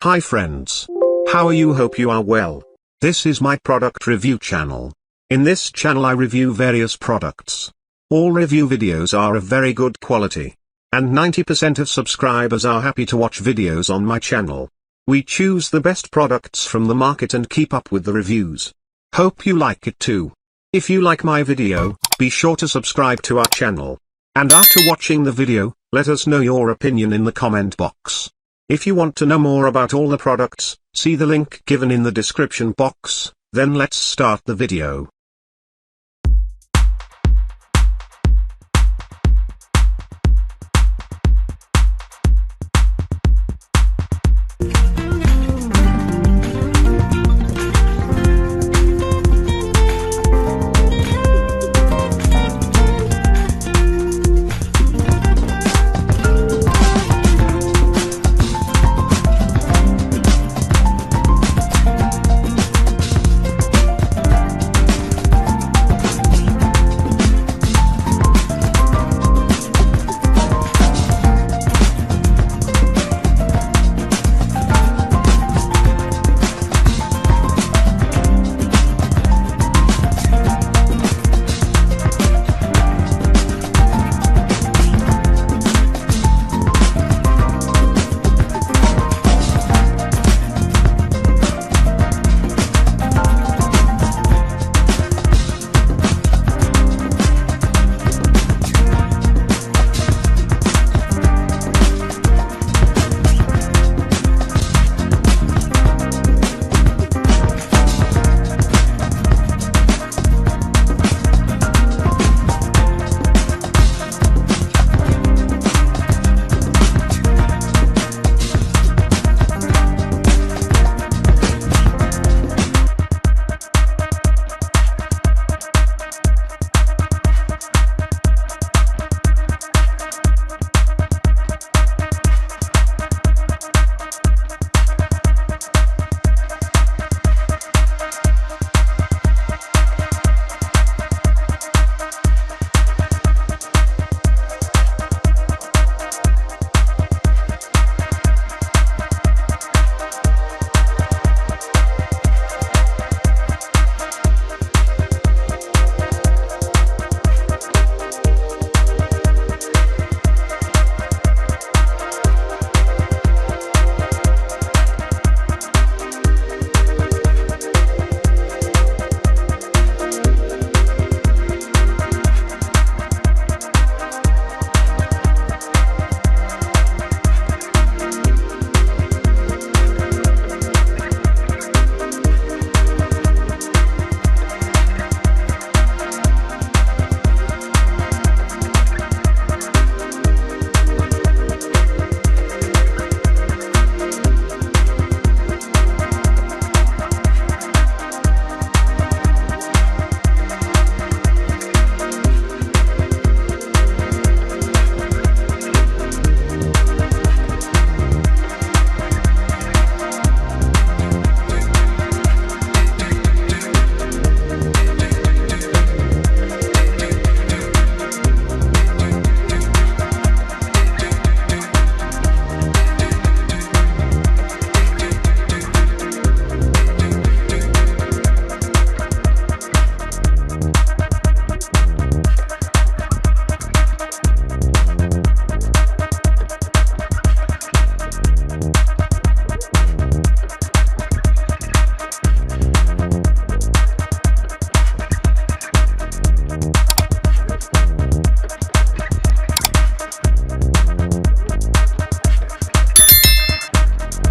Hi friends. How are you? Hope you are well. This is my product review channel. In this channel I review various products. All review videos are of very good quality. And 90% of subscribers are happy to watch videos on my channel. We choose the best products from the market and keep up with the reviews. Hope you like it too. If you like my video, be sure to subscribe to our channel. And after watching the video, let us know your opinion in the comment box. If you want to know more about all the products, see the link given in the description box. Then let's start the video.